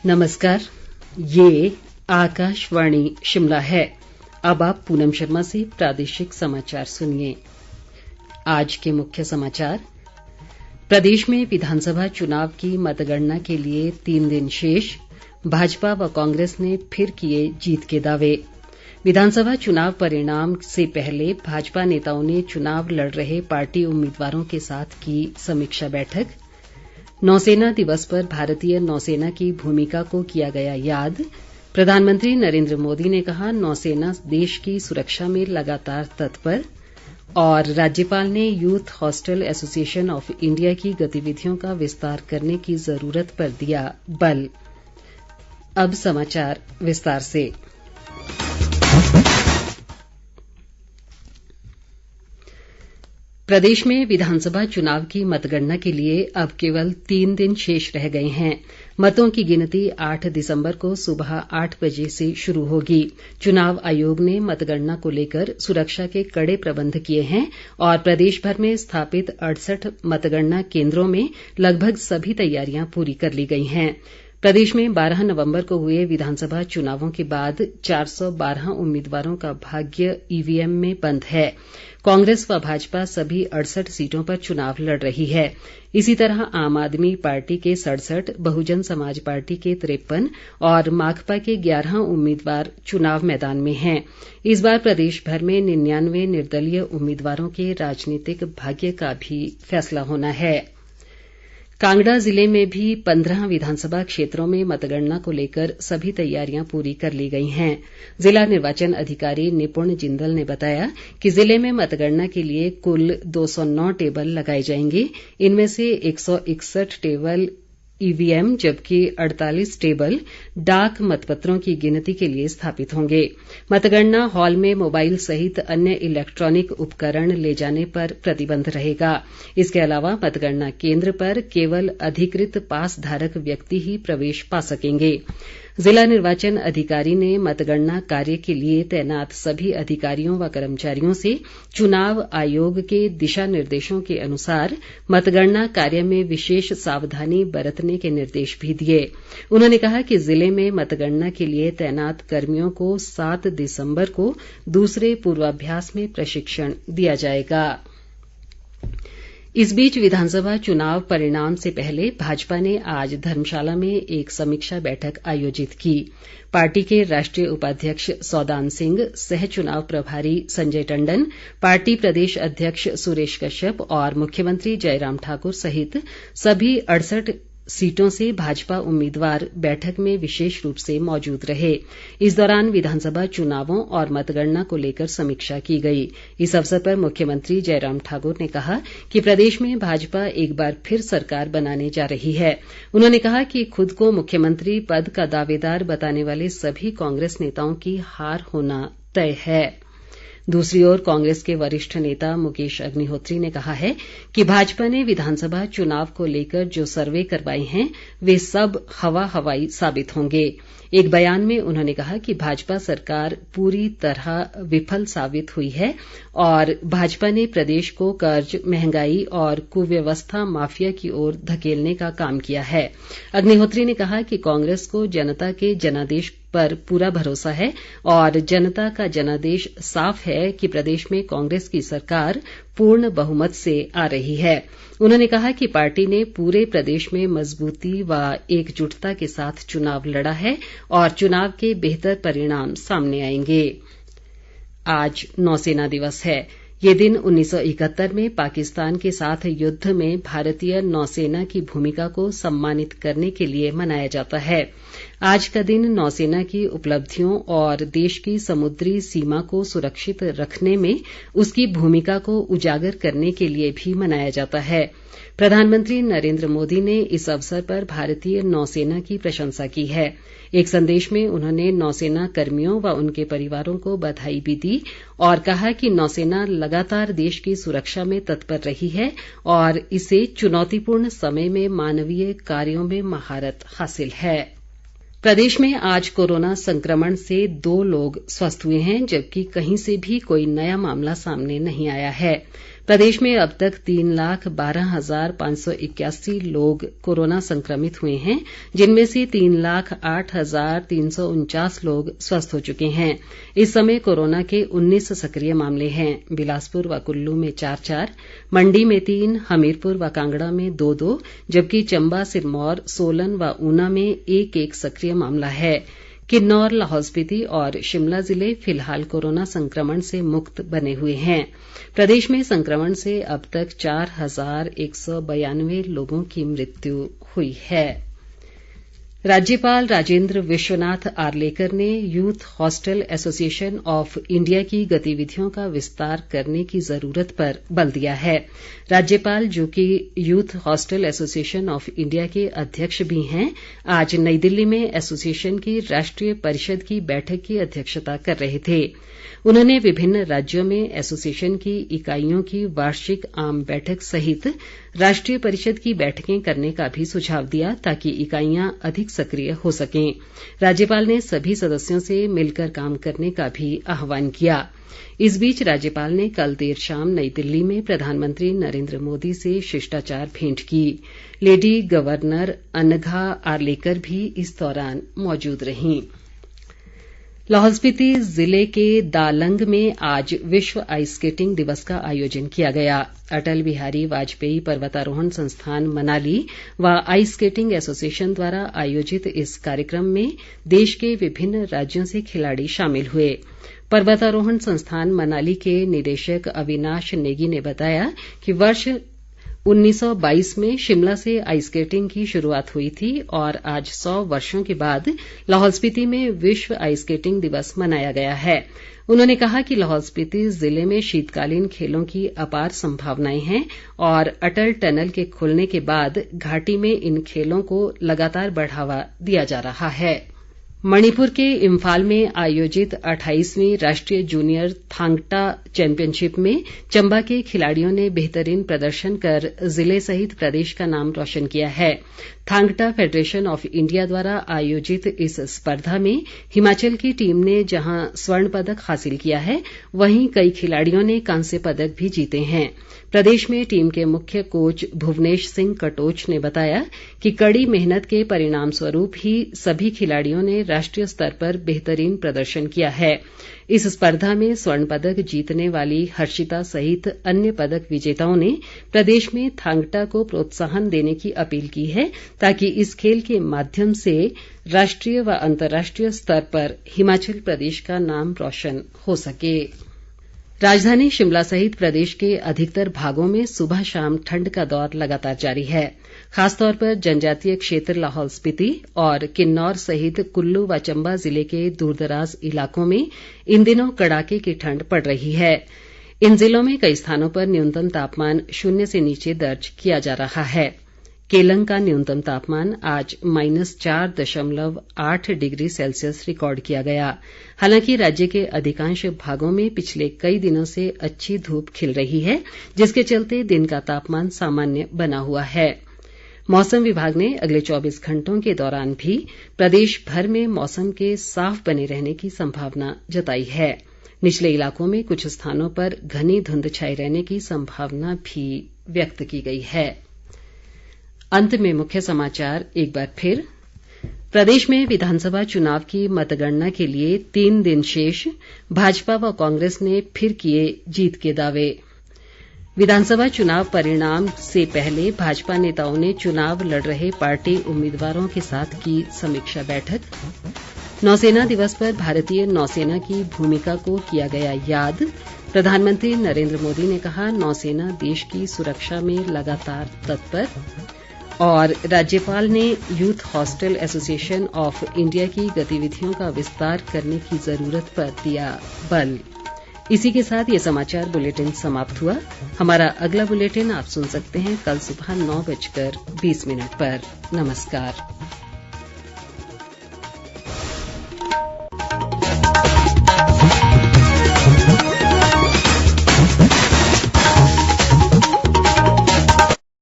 नमस्कार, ये आकाशवाणी शिमला है। अब आप पूनम शर्मा से प्रादेशिक समाचार सुनिए। आज के मुख्य समाचार। प्रदेश में विधानसभा चुनाव की मतगणना के लिए 3 दिन शेष। भाजपा व कांग्रेस ने फिर किए जीत के दावे। विधानसभा चुनाव परिणाम से पहले भाजपा नेताओं ने चुनाव लड़ रहे पार्टी उम्मीदवारों के साथ की समीक्षा बैठक। नौसेना दिवस पर भारतीय नौसेना की भूमिका को किया गया याद। प्रधानमंत्री नरेंद्र मोदी ने कहा, नौसेना देश की सुरक्षा में लगातार तत्पर। और राज्यपाल ने youth hostel association of India की गतिविधियों का विस्तार करने की जरूरत पर दिया बल। अब समाचार विस्तार से। प्रदेश में विधानसभा चुनाव की मतगणना के लिए अब केवल 3 दिन शेष रह गए हैं। मतों की गिनती 8 दिसंबर को सुबह 8 बजे से शुरू होगी। चुनाव आयोग ने मतगणना को लेकर सुरक्षा के कड़े प्रबंध किए हैं और प्रदेश भर में स्थापित 68 मतगणना केंद्रों में लगभग सभी तैयारियां पूरी कर ली गई हैं। प्रदेश में 12 नवंबर को हुए विधानसभा चुनावों के बाद 412 उम्मीदवारों का भाग्य ईवीएम में बंद है। कांग्रेस व भाजपा सभी 68 सीटों पर चुनाव लड़ रही है। इसी तरह आम आदमी पार्टी के 67, बहुजन समाज पार्टी के 53 और माकपा के 11 उम्मीदवार चुनाव मैदान में हैं। इस बार प्रदेश भर में 99 निर्दलीय उम्मीदवारों के राजनीतिक भाग्य का भी फैसला होना है। कांगड़ा जिले में भी 15 विधानसभा क्षेत्रों में मतगणना को लेकर सभी तैयारियां पूरी कर ली गई हैं। जिला निर्वाचन अधिकारी निपुण जिंदल ने बताया कि जिले में मतगणना के लिए कुल 209 टेबल लगाए जाएंगे। इनमें से 161 टेबल ईवीएम जबकि 48 टेबल डाक मतपत्रों की गिनती के लिए स्थापित होंगे। मतगणना हॉल में मोबाइल सहित अन्य इलेक्ट्रॉनिक उपकरण ले जाने पर प्रतिबंध रहेगा। इसके अलावा मतगणना केंद्र पर केवल अधिकृत पास धारक व्यक्ति ही प्रवेश पा सकेंगे। जिला निर्वाचन अधिकारी ने मतगणना कार्य के लिए तैनात सभी अधिकारियों व कर्मचारियों से चुनाव आयोग के दिशा निर्देशों के अनुसार मतगणना कार्य में विशेष सावधानी बरतने के निर्देश भी दिए। उन्होंने कहा कि जिले में मतगणना के लिए तैनात कर्मियों को 7 दिसंबर को दूसरे पूर्वाभ्यास में प्रशिक्षण दिया जाएगा। इस बीच विधानसभा चुनाव परिणाम से पहले भाजपा ने आज धर्मशाला में एक समीक्षा बैठक आयोजित की। पार्टी के राष्ट्रीय उपाध्यक्ष सौदान सिंह, सह चुनाव प्रभारी संजय टंडन, पार्टी प्रदेश अध्यक्ष सुरेश कश्यप और मुख्यमंत्री जयराम ठाकुर सहित सभी 68 सीटों से भाजपा उम्मीदवार बैठक में विशेष रूप से मौजूद रहे। इस दौरान विधानसभा चुनावों और मतगणना को लेकर समीक्षा की गई। इस अवसर पर मुख्यमंत्री जयराम ठाकुर ने कहा कि प्रदेश में भाजपा एक बार फिर सरकार बनाने जा रही है। उन्होंने कहा कि खुद को मुख्यमंत्री पद का दावेदार बताने वाले सभी कांग्रेस नेताओं की हार होना तय है। दूसरी ओर कांग्रेस के वरिष्ठ नेता मुकेश अग्निहोत्री ने कहा है कि भाजपा ने विधानसभा चुनाव को लेकर जो सर्वे करवाए हैं वे सब हवाई साबित होंगे। एक बयान में उन्होंने कहा कि भाजपा सरकार पूरी तरह विफल साबित हुई है और भाजपा ने प्रदेश को कर्ज, महंगाई और कुव्यवस्था माफिया की ओर धकेलने का काम किया है। अग्निहोत्री ने कहा कि कांग्रेस को जनता के जनादेश पर पूरा भरोसा है और जनता का जनादेश साफ है कि प्रदेश में कांग्रेस की सरकार पूर्ण बहुमत से आ रही है। उन्होंने कहा कि पार्टी ने पूरे प्रदेश में मजबूती व एकजुटता के साथ चुनाव लड़ा है और चुनाव के बेहतर परिणाम सामने आएंगे। आज नौसेना दिवस है। ये दिन 1971 में पाकिस्तान के साथ युद्ध में भारतीय नौसेना की भूमिका को सम्मानित करने के लिए मनाया जाता है। आज का दिन नौसेना की उपलब्धियों और देश की समुद्री सीमा को सुरक्षित रखने में उसकी भूमिका को उजागर करने के लिए भी मनाया जाता है। प्रधानमंत्री नरेंद्र मोदी ने इस अवसर पर भारतीय नौसेना की प्रशंसा की है। एक संदेश में उन्होंने नौसेना कर्मियों व उनके परिवारों को बधाई भी दी और कहा कि नौसेना लगातार देश की सुरक्षा में तत्पर रही है और इसे चुनौतीपूर्ण समय में मानवीय कार्यों में महारत हासिल है। प्रदेश में आज कोरोना संक्रमण से 2 लोग स्वस्थ हुए हैं जबकि कहीं से भी कोई नया मामला सामने नहीं आया है। प्रदेश में अब तक 3,12,581 लोग कोरोना संक्रमित हुए हैं, जिनमें से 3,08,349 लोग स्वस्थ हो चुके हैं। इस समय कोरोना के 19 सक्रिय मामले हैं। बिलासपुर व कुल्लू में 4-4, मंडी में 3, हमीरपुर व कांगड़ा में 2-2, जबकि चंबा, सिरमौर, सोलन व ऊना में 1-1 सक्रिय मामला है। किन्नौर, लाहौल स्पीति और शिमला जिले फिलहाल कोरोना संक्रमण से मुक्त बने हुए हैं। प्रदेश में संक्रमण से अब तक 4,192 लोगों की मृत्यु हुई है। राज्यपाल राजेंद्र विश्वनाथ आर्लेकर ने youth hostel association of India की गतिविधियों का विस्तार करने की ज़रूरत पर बल दिया है। राज्यपाल, जो कि youth hostel association of India के अध्यक्ष भी हैं, आज नई दिल्ली में एसोसिएशन की राष्ट्रीय परिषद की बैठक की अध्यक्षता कर रहे थे। उन्होंने विभिन्न राज्यों में एसोसिएशन की इकाइयों की वार्षिक आम बैठक सहित राष्ट्रीय परिषद की बैठकें करने का भी सुझाव दिया, ताकि इकाइयां अधिक सक्रिय हो सकें। राज्यपाल ने सभी सदस्यों से मिलकर काम करने का भी आह्वान किया। इस बीच राज्यपाल ने कल देर शाम नई दिल्ली में प्रधानमंत्री नरेंद्र मोदी से शिष्टाचार भेंट की। लेडी गवर्नर अनघा आर्लेकर भी इस दौरान मौजूद रहीं। लाहौल स्पीति जिले के दालंग में आज विश्व आइस स्केटिंग दिवस का आयोजन किया गया। अटल बिहारी वाजपेयी पर्वतारोहण संस्थान मनाली व आइस स्केटिंग एसोसिएशन द्वारा आयोजित इस कार्यक्रम में देश के विभिन्न राज्यों से खिलाड़ी शामिल हुए। पर्वतारोहण संस्थान मनाली के निदेशक अविनाश नेगी ने बताया कि वर्ष 1922 में शिमला से आइस स्केटिंग की शुरुआत हुई थी और आज 100 वर्षों के बाद लाहौल स्पीति में विश्व आइस स्केटिंग दिवस मनाया गया है। उन्होंने कहा कि लाहौल स्पीति जिले में शीतकालीन खेलों की अपार संभावनाएं हैं और अटल टनल के खुलने के बाद घाटी में इन खेलों को लगातार बढ़ावा दिया जा रहा है। मणिपुर के इम्फाल में आयोजित 28वीं राष्ट्रीय जूनियर थांगटा चैंपियनशिप में चंबा के खिलाड़ियों ने बेहतरीन प्रदर्शन कर जिले सहित प्रदेश का नाम रोशन किया है। थांगटा फेडरेशन ऑफ इंडिया द्वारा आयोजित इस स्पर्धा में हिमाचल की टीम ने जहां स्वर्ण पदक हासिल किया है, वहीं कई खिलाड़ियों ने कांस्य पदक भी जीते हैं। प्रदेश में टीम के मुख्य कोच भुवनेश सिंह कटोच ने बताया कि कड़ी मेहनत के परिणाम स्वरूप ही सभी खिलाड़ियों ने राष्ट्रीय स्तर पर बेहतरीन प्रदर्शन किया है। इस स्पर्धा में स्वर्ण पदक जीतने वाली हर्षिता सहित अन्य पदक विजेताओं ने प्रदेश में थांगटा को प्रोत्साहन देने की अपील की है, ताकि इस खेल के माध्यम से राष्ट्रीय व अंतर्राष्ट्रीय स्तर पर हिमाचल प्रदेश का नाम रोशन हो सके। राजधानी शिमला सहित प्रदेश के अधिकतर भागों में सुबह शाम ठंड का दौर लगातार जारी है। खासतौर पर जनजातीय क्षेत्र लाहौल स्पीति और किन्नौर सहित कुल्लू व चंबा जिले के दूरदराज इलाकों में इन दिनों कड़ाके की ठंड पड़ रही है। इन जिलों में कई स्थानों पर न्यूनतम तापमान 0 से नीचे दर्ज किया जा रहा है। केलंग का न्यूनतम तापमान आज -4.8 डिग्री सेल्सियस रिकॉर्ड किया गया। हालांकि राज्य के अधिकांश भागों में पिछले कई दिनों से अच्छी धूप खिल रही है, जिसके चलते दिन का तापमान सामान्य बना हुआ है। मौसम विभाग ने अगले 24 घंटों के दौरान भी प्रदेश भर में मौसम के साफ बने रहने की संभावना जताई है। निचले इलाकों में कुछ स्थानों पर घनी धुंध छाए रहने की संभावना भी व्यक्त की गई है। अंत में मुख्य समाचार एक बार फिर। प्रदेश में विधानसभा चुनाव की मतगणना के लिए 3 दिन शेष, भाजपा व कांग्रेस ने फिर किए जीत के दावे। विधानसभा चुनाव परिणाम से पहले भाजपा नेताओं ने चुनाव लड़ रहे पार्टी उम्मीदवारों के साथ की समीक्षा बैठक। नौसेना दिवस पर भारतीय नौसेना की भूमिका को किया गया याद। प्रधानमंत्री नरेंद्र मोदी ने कहा, नौसेना देश की सुरक्षा में लगातार तत्पर। और राज्यपाल ने youth hostel association of India की गतिविधियों का विस्तार करने की ज़रूरत पर दिया बल। इसी के साथ ये समाचार बुलेटिन समाप्त हुआ। हमारा अगला बुलेटिन आप सुन सकते हैं कल सुबह 9:20 पर। नमस्कार।